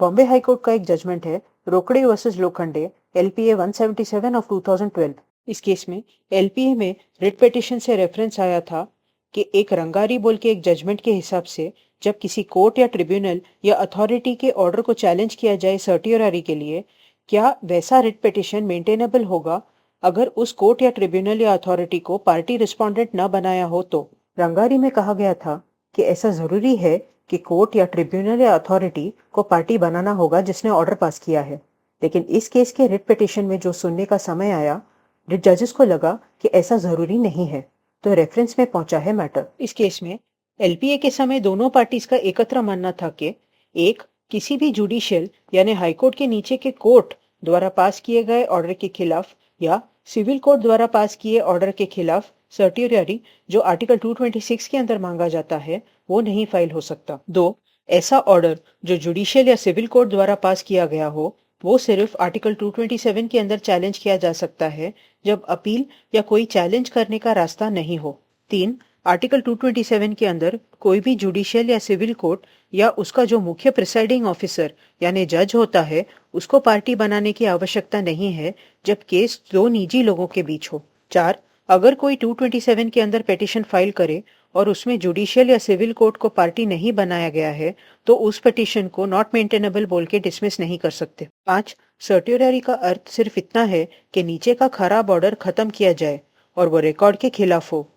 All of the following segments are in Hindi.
बॉम्बे हाई कोर्ट का एक जजमेंट है Rokade versus Lokhande LPA 177 of 2012। इस केस में LPA में रिट पिटीशन से रेफरेंस आया था कि एक रंगारी बोल के एक जजमेंट के हिसाब से जब किसी कोर्ट या ट्रिब्यूनल या अथॉरिटी के ऑर्डर को चैलेंज किया जाए सर्टियोरारी के लिए, क्या वैसा रिट पिटीशन मेंटेनेबल होगा अगर उस कोर्ट या ट्रिब्यूनल या अथॉरिटी को पार्टी रिस्पोंडेंट न बनाया हो तो। रंगारी में कहा गया था कि ऐसा जरूरी है कि कोर्ट या ट्रिब्यूनल या अथॉरिटी को पार्टी बनाना होगा जिसने ऑर्डर पास किया है। लेकिन इस केस के रिट पिटीशन में जो सुनने का समय आया, रिट जजेस को लगा कि ऐसा जरूरी नहीं है, तो रेफरेंस में पहुंचा है मैटर। इस केस में LPA के समय दोनों पार्टीज का एकत्र मानना था कि एक, किसी भी जुडिशियल यानी हाईकोर्ट के नीचे के कोर्ट द्वारा पास किए गए ऑर्डर के खिलाफ या सिविल कोर्ट द्वारा पास किए ऑर्डर के खिलाफ सर्टियोरारी जो आर्टिकल 226 के अंदर मांगा जाता है वो नहीं फाइल हो सकता। दो, ऐसा ऑर्डर जो जुडिशियल या सिविल कोर्ट द्वारा पास किया गया हो वो सिर्फ आर्टिकल 227 के अंदर चैलेंज किया जा सकता है जब अपील या कोई चैलेंज करने का रास्ता नहीं हो। तीन, आर्टिकल 227 के अंदर कोई भी जुडिशियल या सिविल कोर्ट या उसका जो मुख्य प्रिसाइडिंग ऑफिसर यानी जज होता है उसको पार्टी बनाने की आवश्यकता नहीं है जब केस दो निजी लोगों के बीच हो। चार, अगर कोई 227 के अंदर पिटीशन फाइल करे और उसमें जुडिशियल या सिविल कोर्ट को पार्टी नहीं बनाया गया है तो उस पिटीशन को नॉट मेंटेनेबल बोल के डिसमिस नहीं कर सकते। पांच, सर्टियोरारी का अर्थ सिर्फ इतना है कि नीचे का खराब ऑर्डर खत्म किया जाए और वो रिकॉर्ड के खिलाफ हो।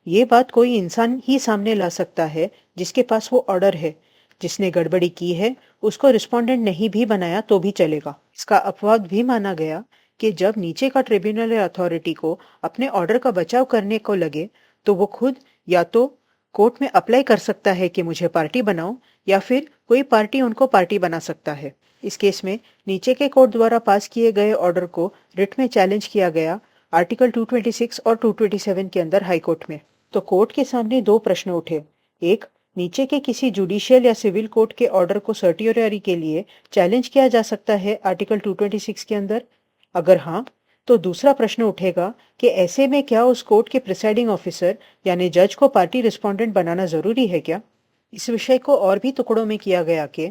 ये बात कोई इंसान ही सामने ला सकता है जिसके पास वो ऑर्डर है। जिसने गड़बड़ी की है उसको रिस्पोंडेंट नहीं भी बनाया तो भी चलेगा। इसका अपवाद भी माना गया कि जब नीचे का ट्रिब्यूनल या अथॉरिटी को अपने ऑर्डर का बचाव करने को लगे तो वो खुद या तो कोर्ट में अप्लाई कर सकता है कि मुझे पार्टी बनाओ, या फिर कोई पार्टी उनको पार्टी बना सकता है। इस केस में नीचे के कोर्ट द्वारा पास किए गए ऑर्डर को रिट में चैलेंज किया गया आर्टिकल 226 और 227 के अंदर हाई कोर्ट में। तो कोर्ट के सामने दो प्रश्न उठे। एक, नीचे के किसी जुडिशियल या सिविल कोर्ट के ऑर्डर को सर्टियोरारी के लिए चैलेंज किया जा सकता है आर्टिकल 226 के अंदर? अगर हाँ, तो दूसरा प्रश्न उठेगा कि ऐसे में क्या उस कोर्ट के प्रिसाइडिंग ऑफिसर यानी जज को पार्टी रिस्पोंडेंट बनाना जरूरी है क्या? इस विषय को और भी टुकड़ों में किया गया कि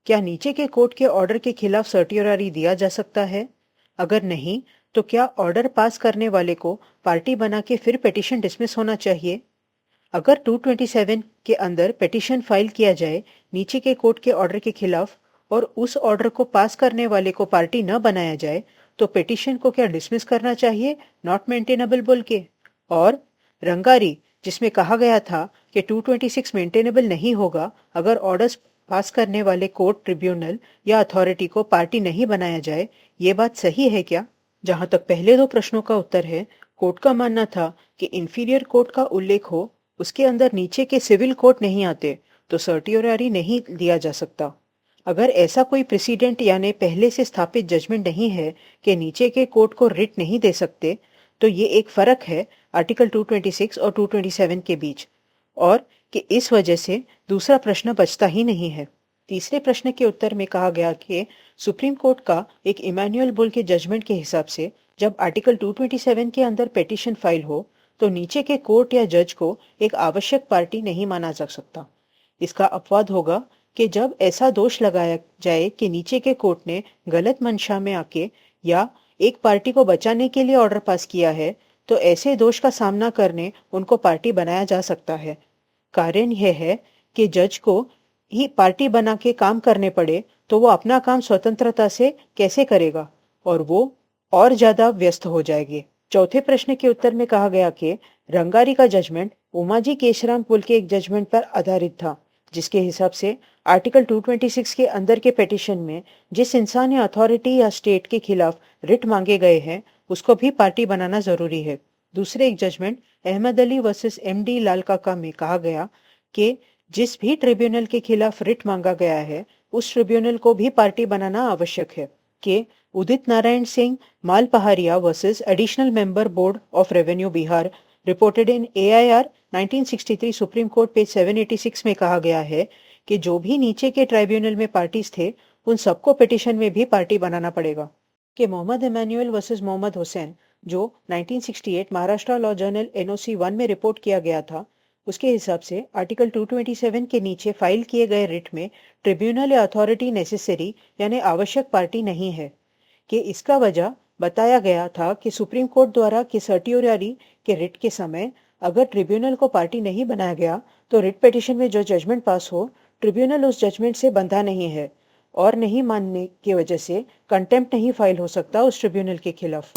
क्या नीचे के कोर्ट के ऑर्डर के खिलाफ सर्टियोरारी दिया जा सकता है? अगर नहीं, तो क्या ऑर्डर पास करने वाले को पार्टी बना के फिर पिटीशन डिसमिस होना चाहिए? अगर 227 के अंदर पिटीशन फाइल किया जाए नीचे के कोर्ट के ऑर्डर के खिलाफ और उस ऑर्डर को पास करने वाले को पार्टी न बनाया जाए तो पिटीशन को क्या डिसमिस करना चाहिए नॉट मेंटेनेबल बोल के? और रंगारी जिसमें कहा गया था कि 226 मेंटेनेबल नहीं होगा अगर ऑर्डर्स पास करने वाले कोर्ट, ट्रिब्यूनल या अथॉरिटी को पार्टी नहीं बनाया जाए, ये बात सही है क्या? जहां तक पहले दो प्रश्नों का उत्तर है, कोर्ट का मानना था कि इंफीरियर कोर्ट का उल्लेख हो, उसके अंदर नीचे के सिविल कोर्ट नहीं आते तो सर्टियोरारी नहीं दिया जा सकता। अगर ऐसा कोई प्रेसिडेंट यानी पहले से स्थापित जजमेंट नहीं है कि नीचे के कोर्ट को रिट नहीं दे सकते, तो ये एक फर्क है आर्टिकल 226 और 227 के बीच, और कि इस वजह से दूसरा प्रश्न बचता ही नहीं है। तीसरे प्रश्न के उत्तर में कहा गया कि सुप्रीम कोर्ट का एक इमैनुअल बुल के जजमेंट के हिसाब से जब आर्टिकल 227 के अंदर पिटीशन फाइल हो तो नीचे के कोर्ट या जज को एक आवश्यक पार्टी नहीं माना जा सकता। इसका अपवाद होगा कि जब ऐसा दोष लगाया जाए कि नीचे के कोर्ट ने गलत मंशा में आके या एक पार्टी को बचाने के लिए ऑर्डर पास किया है, तो ऐसे दोष का सामना करने उनको पार्टी बनाया जा सकता है। कारण यह है कि जज को ही पार्टी बना के काम करने पड़े तो वो अपना काम स्वतंत्रता से कैसे करेगा और वो और ज्यादा व्यस्त हो जाएंगे। चौथे प्रश्न के उत्तर में कहा गया कि रंगारी का जजमेंट उमाजी केशराम पुल के एक जजमेंट पर आधारित था जिसके हिसाब से आर्टिकल 226 के अंदर के पिटीशन में जिस इंसान या अथॉरिटी या स्टेट के खिलाफ रिट मांगे गए हैं उसको भी पार्टी बनाना जरूरी है। दूसरे एक judgment Ahmed Ali versus MD Lal Kaka में कहा गया कि जिस भी ट्रिब्यूनल के खिलाफ रिट मांगा गया है उस ट्रिब्यूनल को भी पार्टी बनाना आवश्यक है। कि Udit Narayan Singh Mal Paharia versus additional member board of revenue Bihar reported in AIR 1963 supreme court page 786 में कहा गया है कि जो भी नीचे के ट्राइब्यूनल में पार्टीज थे उन सबको पिटीशन में भी पार्टी बनाना पड़ेगा। कि मोहम्मद इमानुएल वर्सेस मोहम्मद हुसैन जो 1968 महाराष्ट्र लॉ जर्नल NOC 1 में रिपोर्ट किया गया था, उसके हिसाब से आर्टिकल 227 के नीचे फाइल किए गए रिट में ट्रिब्यूनल या अथॉरिटी नेसेसरी यानी आवश्यक पार्टी नहीं है। कि इसका वजह बताया गया था कि सुप्रीम कोर्ट द्वारा कि सर्टियोरियरी के रिट के समय अगर ट्रिब्यूनल को पार्टी नहीं बनाया गया तो रिट पिटीशन में जो जजमेंट पास हो ट्रिब्यूनल उस जजमेंट से बंधा नहीं है और नहीं मानने की वजह से कंटेम्प्ट नहीं फाइल हो सकता उस ट्रिब्यूनल के खिलाफ।